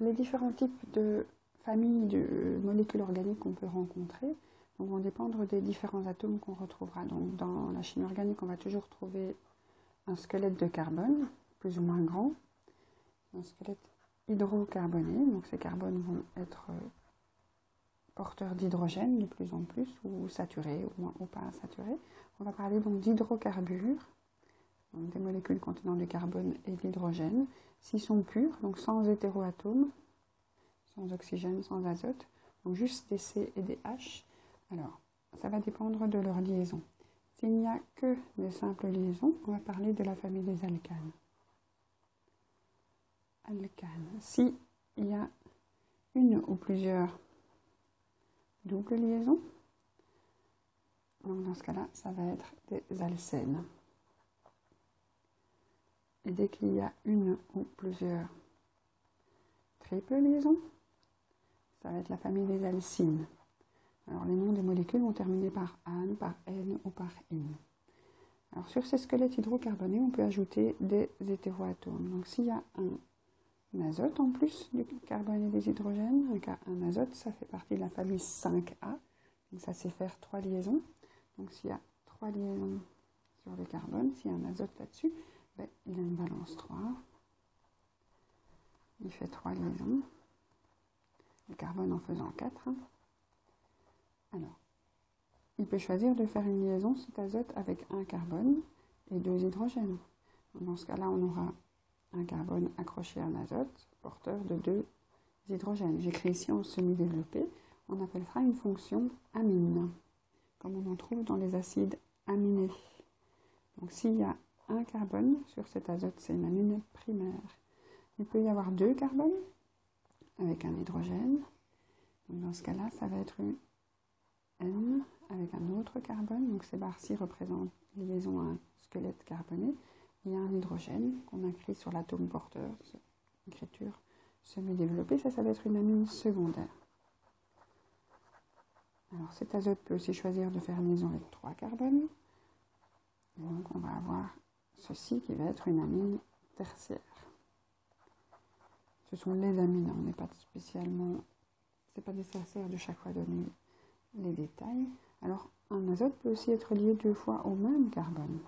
les différents types de familles de molécules organiques qu'on peut rencontrer vont dépendre des différents atomes qu'on retrouvera. Donc, dans la chimie organique, on va toujours trouver un squelette de carbone, plus ou moins grand, un squelette hydrocarboné. Donc, ces carbones vont être porteurs d'hydrogène de plus en plus, ou saturés, ou pas saturés. On va parler donc d'hydrocarbures, donc des molécules contenant du carbone et de l'hydrogène. S'ils sont purs, donc sans hétéroatomes, sans oxygène, sans azote, donc juste des C et des H, alors ça va dépendre de leur liaison. S'il n'y a que des simples liaisons, on va parler de la famille des alcanes. Alcanes. S'il y a une ou plusieurs doubles liaisons, donc dans ce cas-là, ça va être des alcènes. Et dès qu'il y a une ou plusieurs triples liaisons, ça va être la famille des alcynes. Alors les noms des molécules vont terminer par ane, par N ou par in. Alors sur ces squelettes hydrocarbonés, on peut ajouter des hétéroatomes. Donc s'il y a un azote en plus du carbone et des hydrogènes, un azote, ça fait partie de la famille 5A. Donc ça sait faire 3 liaisons. Donc s'il y a 3 liaisons sur le carbone, s'il y a un azote là-dessus, ben, il a une valence 3. Il fait 3 liaisons. Le carbone en faisant 4. Alors, il peut choisir de faire une liaison cet azote avec un carbone et 2 hydrogènes. Dans ce cas-là, on aura un carbone accroché à un azote, porteur de 2 hydrogènes. J'écris ici en semi-développé. On appellera une fonction amine, comme on en trouve dans les acides aminés. Donc, s'il y a un carbone sur cet azote, c'est une amine primaire. Il peut y avoir 2 carbones avec un hydrogène. Donc, dans ce cas-là, ça va être une N avec un autre carbone. Donc, ces barres-ci représentent liaison à un squelette carboné. Il y a un hydrogène qu'on écrit sur l'atome porteur, écriture semi-développée. Ça va être une amine secondaire. Alors, cet azote peut aussi choisir de faire une liaison avec 3 carbones. Et donc, on va avoir ceci qui va être une amine tertiaire. Ce sont les amines, on n'est pas spécialement, c'est pas nécessaire de chaque fois donner les détails. Alors, un azote peut aussi être lié 2 fois au même carbone.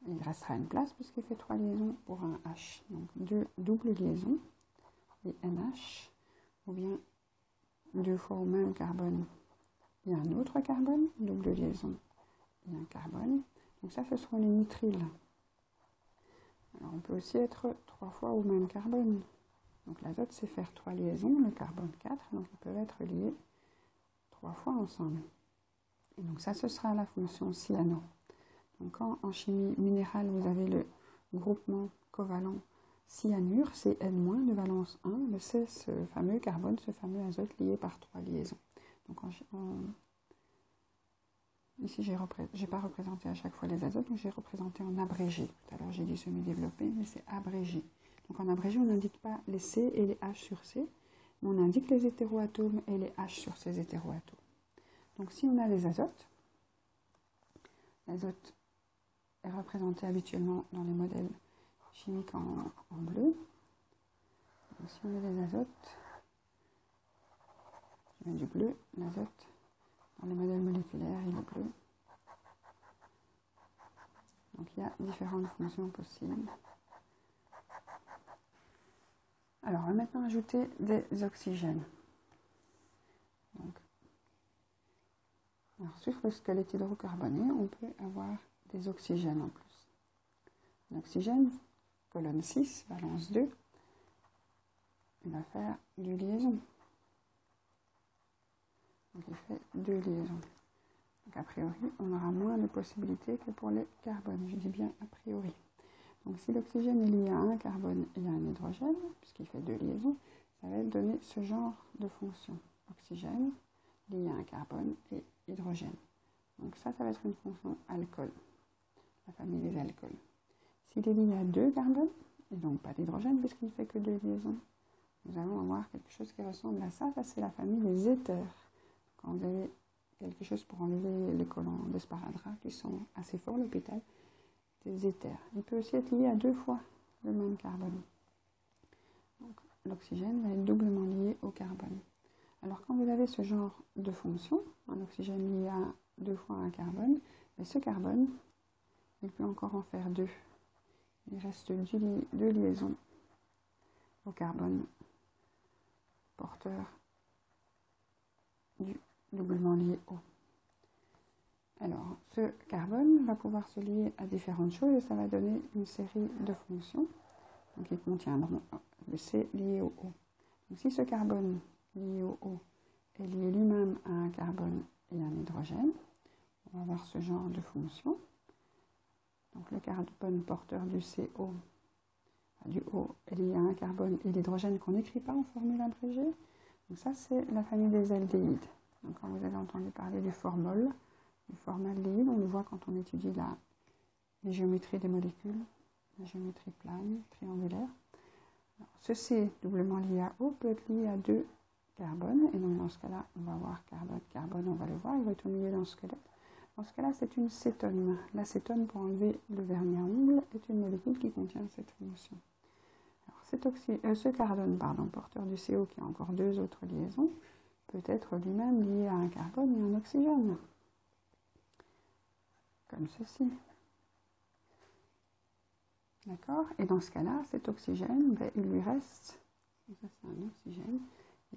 Il restera une place puisqu'il fait 3 liaisons pour un H. Donc, 2 doubles liaisons, les NH, ou bien 2 fois au même carbone. Il y a un autre carbone, double liaison, et un carbone. Donc ça, ce seront les nitriles. Alors, on peut aussi être 3 fois au même carbone. Donc l'azote, c'est faire 3 liaisons, le carbone 4, donc ils peuvent être liés 3 fois ensemble. Et donc ça, ce sera la fonction cyano. Donc quand en chimie minérale, vous avez le groupement covalent cyanure, c'est N- de valence 1, c'est ce fameux carbone, ce fameux azote lié par 3 liaisons. Donc ici, je n'ai pas représenté à chaque fois les azotes, mais j'ai représenté en abrégé. Tout à l'heure, j'ai dit semi-développé, mais c'est abrégé. Donc en abrégé, on n'indique pas les C et les H sur C, mais on indique les hétéroatomes et les H sur ces hétéroatomes. Donc si on a les azotes, l'azote est représenté habituellement dans les modèles chimiques en bleu. Donc si on a les azotes, je mets du bleu, l'azote, dans les modèles moléculaires, il est bleu. Donc il y a différentes fonctions possibles. Alors, on va maintenant ajouter des oxygènes. Donc, alors, sur le squelette hydrocarboné, on peut avoir des oxygènes en plus. L'oxygène, colonne 6, valence 2, il va faire 2 liaisons. Donc, il fait 2 liaisons. Donc, a priori, on aura moins de possibilités que pour les carbones. Je dis bien a priori. Donc si l'oxygène est lié à un carbone et à un hydrogène, puisqu'il fait 2 liaisons, ça va donner ce genre de fonction. Oxygène lié à un carbone et hydrogène. Donc ça va être une fonction alcool, la famille des alcools. S'il est lié à 2 carbones, et donc pas d'hydrogène puisqu'il ne fait que 2 liaisons, nous allons avoir quelque chose qui ressemble à ça. Ça, c'est la famille des éthers. Quand vous avez quelque chose pour enlever les collants de sparadrap qui sont assez forts à l'hôpital, des éthers. Il peut aussi être lié à 2 fois le même carbone. Donc, l'oxygène va être doublement lié au carbone. Alors quand vous avez ce genre de fonction, un oxygène lié à 2 fois un carbone, et ce carbone, il peut encore en faire 2. Il reste 2 liaisons au carbone porteur du doublement lié au. Alors, ce carbone va pouvoir se lier à différentes choses et ça va donner une série de fonctions. Donc, ils contiendront le C lié au O. Donc, si ce carbone lié au O est lié lui-même à un carbone et un hydrogène, on va avoir ce genre de fonction. Donc, le carbone porteur du CO, du O, est lié à un carbone et l'hydrogène qu'on n'écrit pas en formule abrégée. Donc, ça, c'est la famille des aldéhydes. Donc, quand vous avez entendu parler du formol, du formaldéhyde, on le voit quand on étudie les géométries des molécules, la géométrie plane, triangulaire. Alors, ce C doublement lié à O peut être lié à 2 carbones, et donc dans ce cas-là, on va avoir carbone, on va le voir, il va être au milieu d'un squelette. Dans ce cas-là, c'est une cétone. L'acétone, pour enlever le vernis à ongles, est une molécule qui contient cette fonction. Alors, ce carbone, porteur du CO, qui a encore 2 autres liaisons, peut être lui-même lié à un carbone et un oxygène. Comme ceci. D'accord? Et dans ce cas-là, cet oxygène, il lui reste, ça c'est un oxygène,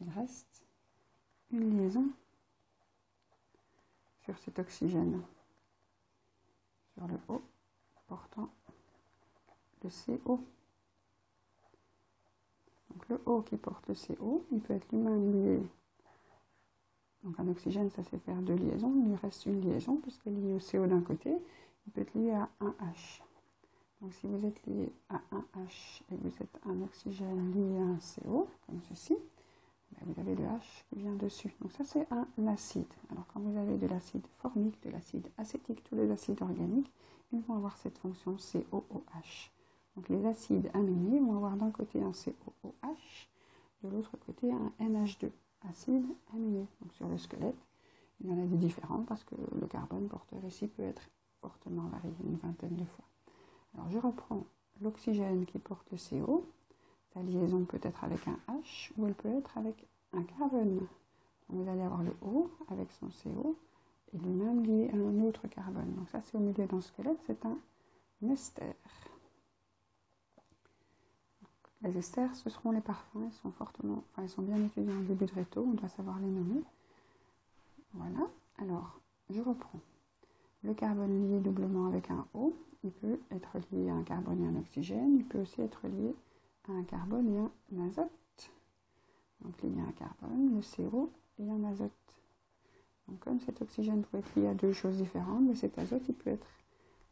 il reste une liaison sur cet oxygène, sur le O, portant le CO. Donc le O qui porte le CO, il peut être lui-même lié. Donc un oxygène, ça sait faire 2 liaisons, il lui reste une liaison, puisqu'il est lié au CO d'un côté, il peut être lié à un H. Donc si vous êtes lié à un H et que vous êtes un oxygène lié à un CO, comme ceci, vous avez le H qui vient dessus. Donc ça c'est un acide. Alors quand vous avez de l'acide formique, de l'acide acétique, tous les acides organiques, ils vont avoir cette fonction COOH. Donc les acides aminés vont avoir d'un côté un COOH, de l'autre côté un NH2. Acide aminé. Donc sur le squelette, il y en a des différents parce que le carbone porteur ici peut être fortement varié, une vingtaine de fois. Alors je reprends l'oxygène qui porte le CO. Sa liaison peut être avec un H ou elle peut être avec un carbone. Donc vous allez avoir le O avec son CO et lui-même lié à un autre carbone. Donc ça c'est au milieu d'un squelette, c'est un ester. Les esters, ce seront les parfums, ils sont bien étudiés en début de réto, on doit savoir les nommer. Voilà, alors je reprends. Le carbone lié doublement avec un O, il peut être lié à un carbone et un oxygène, il peut aussi être lié à un carbone et un azote. Donc lié à un carbone, le CO et un azote. Donc comme cet oxygène peut être lié à 2 choses différentes, mais cet azote il peut être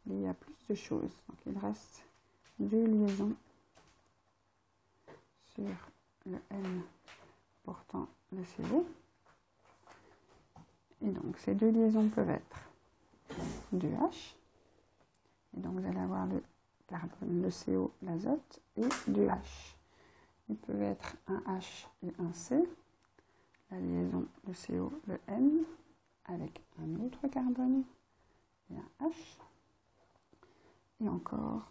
lié à plus de choses. Donc il reste 2 liaisons sur le N portant le CO. Et donc ces 2 liaisons peuvent être 2H. Et donc vous allez avoir le carbone, le CO, l'azote et 2H. Il peut être un H et un C. La liaison, le CO, le N, avec un autre carbone et un H. Et encore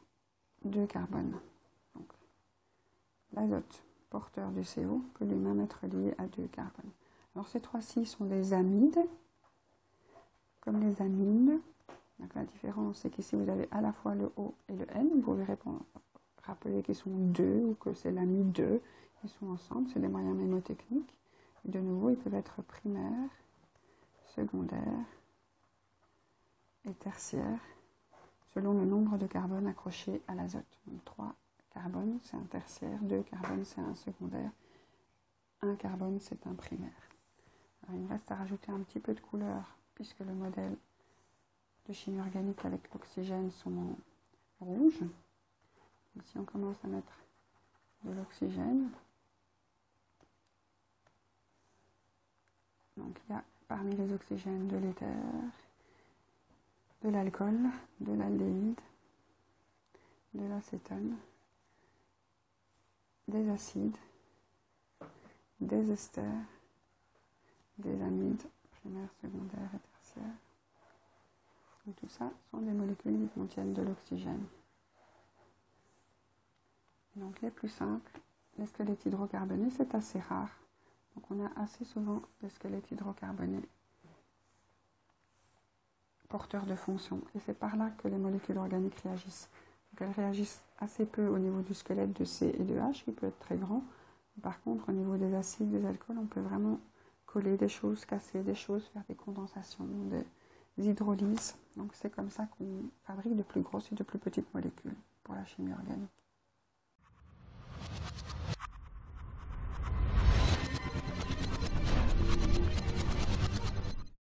2 carbones. Donc l'azote porteur du CO peut lui-même être lié à 2 carbones. Alors ces 3-ci sont des amides, comme les amines. Donc la différence, c'est qu'ici vous avez à la fois le O et le N. Vous pouvez rappeler qu'ils sont 2 ou que c'est l'amide 2. Ils sont ensemble, c'est des moyens mémotechniques. Et de nouveau, ils peuvent être primaires, secondaires et tertiaires, selon le nombre de carbones accrochés à l'azote. Donc 3 carbones, c'est un tertiaire, 2 carbones, c'est un secondaire, 1 carbone, c'est un primaire. Alors, il me reste à rajouter un petit peu de couleur, puisque le modèle de chimie organique avec l'oxygène sont en rouge. Donc, si on commence à mettre de l'oxygène, donc il y a parmi les oxygènes de l'éther, de l'alcool, de l'aldéhyde, de l'acétone, des acides, des esters, des amides primaires, secondaires et tertiaires. Et tout ça sont des molécules qui contiennent de l'oxygène. Donc les plus simples, les squelettes hydrocarbonés, c'est assez rare. Donc on a assez souvent des squelettes hydrocarbonés porteurs de fonctions. Et c'est par là que les molécules organiques réagissent. Donc elles réagissent assez peu au niveau du squelette de C et de H, qui peut être très grand. Par contre, au niveau des acides, des alcools, on peut vraiment coller des choses, casser des choses, faire des condensations, des hydrolyses. Donc c'est comme ça qu'on fabrique de plus grosses et de plus petites molécules pour la chimie organique.